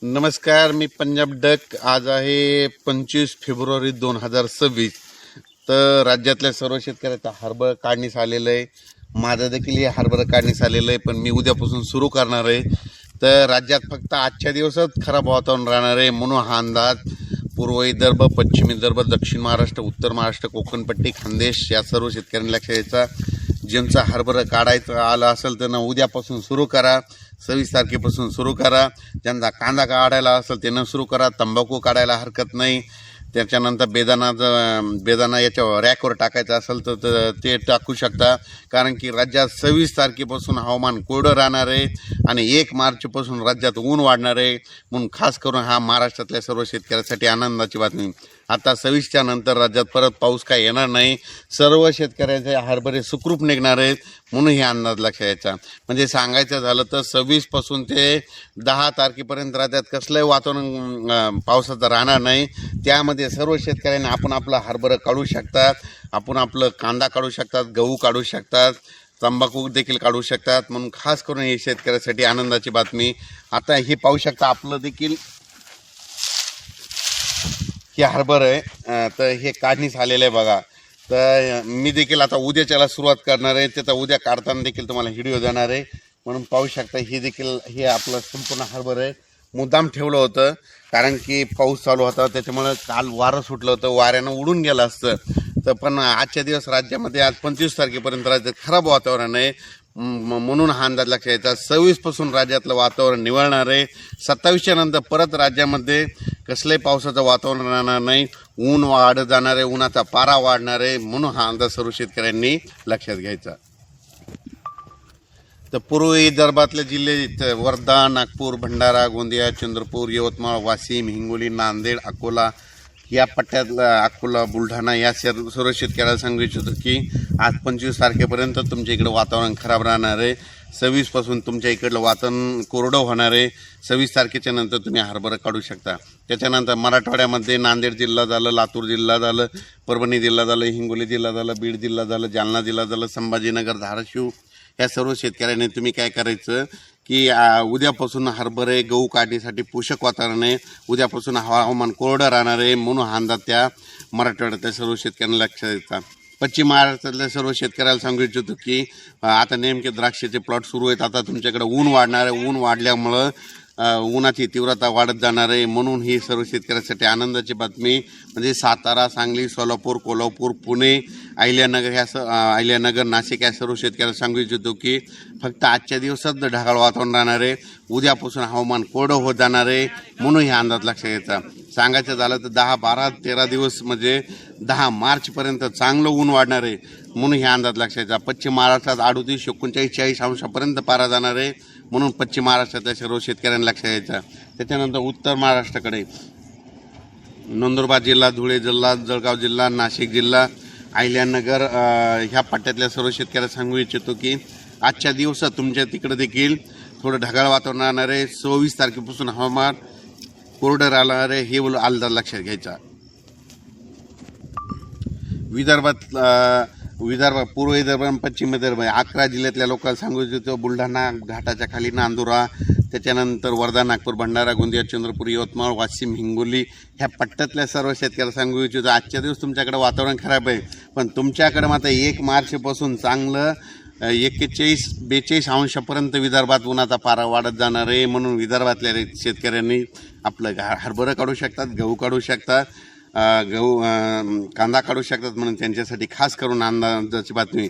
नमस्कार, मी पंजाब डक. आज आहे 25 फेब्रुवारी 2026. तर राज्यातल्या सर्व शेतकऱ्याचा हरभरा काढणीस आलेलं आहे. माझं देखील हे हरभरा काढणीस आलेलं आहे, पण मी उद्यापासून सुरू करणार आहे. तर राज्यात फक्त आजच्या दिवसात खराब वातावरण राहणार आहे म्हणून हा अंदाज. पूर्व विदर्भ, पश्चिम विदर्भ, दक्षिण महाराष्ट्र, उत्तर महाराष्ट्र, कोकणपट्टी, खानदेश या सर्व शेतकऱ्यांनी लक्ष द्यायचा. ज्यांचा हरभरा काढायचं आलं असेल त्यांना उद्यापासून सुरू करा. 26 तारखेपासून सुरू करा. ज्यांचा कांदा काढायला असेल त्यांना सुरू करा. तंबाखू काढायला हरकत नाही. त्याच्यानंतर बेदाणा याच्या रॅकवर टाकायचं असेल तर ते टाकू शकता. कारण की राज्यात 26 तारखेपासून हवामान कोरडं राहणार आहे आणि 1 मार्चपासून राज्यात ऊन वाढणार आहे. म्हणून खास करून हा महाराष्ट्रातल्या सर्व शेतकऱ्यांसाठी आनंदाची बातमी. आता 26च्या नंतर राज्यात परत पाऊस काय येणार नाही. सर्व शेतकऱ्यांचे हरभरे सुखरूप निघणार आहेत म्हणून हे अंदाज लक्षात यायचा. म्हणजे सांगायचं झालं तर 26 पासून ते 10 तारखेपर्यंत राज्यात कसलंही वातावरण पावसाचं राहणार नाही. त्यामध्ये सर्व शेतकऱ्यांनी आपण आपला हरभरा काढू शकतात, आपण आपलं कांदा काढू शकतात, गहू काढू शकतात, तंबाखू देखील काढू शकतात. म्हणून खास करून हे शेतकऱ्यासाठी आनंदाची बातमी. आता हे पाहू शकता आपलं देखील हे हरभरा आहे. तर हे काढणीस आलेलं आहे बघा. तर मी देखील आता उद्याच्याला सुरुवात करणार आहे. त्याचा उद्या काढताना देखील तुम्हाला व्हिडिओ देणार आहे. म्हणून पाहू शकता हे आपलं संपूर्ण हरभरा आहे. मुद्दाम ठेवलं होतं कारण की पाऊस चालू होता, त्याच्यामुळे काल वारं सुटलं होतं, वाऱ्यानं उडून गेलं असतं. तर पण आजच्या दिवस राज्यामध्ये आज 25 तारखेपर्यंत राज्यात खराब वातावरण आहे म्हणून हा अंदाज लक्षात यायचा. 26 पासून राज्यातलं वातावरण निवळणार आहे. 27च्या नंतर परत राज्यामध्ये कसलंही पावसाचं वातावरण राहणार नाही. ऊन वाढत जाणार आहे, उन्हाचा पारा वाढणार आहे म्हणून हा अंदाज सर्व शेतकऱ्यांनी लक्षात घ्यायचा. तर पूर्व विदर्भातले जिल्हे वर्धा, नागपूर, भंडारा, गोंदिया, चंद्रपूर, यवतमाळ, वाशिम, हिंगोली, नांदेड, अकोला या पट्ट्यातला अकोला, बुलढाणा या सर्व शेतकऱ्याला सांगू इच्छितो की आज 25 तारखेपर्यंत तुमच्या इकडं वातावरण खराब राहणार आहे. 26 पासून तुमच्या इकडलं वातावरण कोरडं होणार आहे. 26 तारखेच्या नंतर तुम्ही हरभरा काढू शकता. त्याच्यानंतर मराठवाड्यामध्ये नांदेड जिल्हा झालं, लातूर जिल्हा झालं, परभणी जिल्हा झालं, हिंगोली जिल्हा झालं, बीड जिल्हा झालं, जालना जिल्हा झालं, संभाजीनगर, धाराशिव या सर्व शेतकऱ्यांनी तुम्ही काय करायचं की उद्यापासून हरभरे गहू काढणीसाठी पोषक वातावरण आहे. उद्यापासून हवामान कोरडं राहणार आहे म्हणून हा अंदाज त्या मराठवाड्यातल्या सर्व शेतकऱ्यांना लक्षात येतात. पश्चिम महाराष्ट्रातल्या सर्व शेतकऱ्याला सांगू इच्छितो की आता नेमके द्राक्षाचे प्लॉट सुरू आहेत. आता तुमच्याकडे ऊन वाढणार आहे. ऊन वाढल्यामुळं उन्हाची तीव्रता वाढत जाणार आहे म्हणून ही सर्व शेतकऱ्यांसाठी आनंदाची बातमी. म्हणजे सातारा, सांगली, सोलापूर, कोल्हापूर, पुणे, अहिल्यानगर, नाशिक या सर्व शेतकऱ्याला सांगू इच्छितो की फक्त आजच्या दिवसात ढगाळ वातावरण राहणार आहे. उद्यापासून हवामान कोरडं होत जाणार आहे म्हणून हे अंदाज लक्षात घ्यायचा. सांगायचं झालं तर 10, 12, 13 दिवस म्हणजे 10 मार्चपर्यंत चांगलं ऊन वाढणार आहे म्हणून हे अंदाज लक्षात घ्यायचा. पश्चिम महाराष्ट्रात 38, 39, 40 अंशापर्यंत पारा जाणार आहे म्हणून पश्चिम महाराष्ट्रातल्या सर्व शेतकऱ्यांना लक्षात घ्यायचा. त्याच्यानंतर उत्तर महाराष्ट्राकडे नंदुरबार जिल्हा, धुळे जिल्हा, जळगाव जिल्हा, नाशिक जिल्हा, अहिल्यानगर ह्या पट्ट्यातल्या सर्व शेतकऱ्यांना सांगू इच्छितो की आजच्या दिवसात तुमच्या तिकडे देखील थोडं ढगाळ वातावरण राहणार आहे. 26 तारखेपासून हवामान कोरडं राहणार आहे हे अंदाज लक्षात घ्यायचा. विदर्भ, पूर्व विदर्भ आणि पश्चिम विदर्भ 11 जिल्ह्यातल्या लोकांना सांगू इच्छितो. बुलढाणा घाटाच्या खाली नांदुरा, त्याच्यानंतर वर्धा, नागपूर, भंडारा, गोंदिया, चंद्रपूर, यवतमाळ, वाशिम, हिंगोली ह्या पट्ट्यातल्या सर्व शेतकऱ्याला सांगू इच्छितो आजच्या दिवस तुमच्याकडे वातावरण खराब आहे पण तुमच्याकडे मात्र 1 मार्चपासून चांगलं 41-42 अंशापर्यंत विदर्भात उन्हाचा पारा वाढत जाणार आहे म्हणून विदर्भातल्या शेतकऱ्यांनी आपलं हरभरा काढू शकतात, गहू काढू शकतात, कांदा काढू शकतात म्हणून त्यांच्यासाठी खास करून आनंदाची बातमी.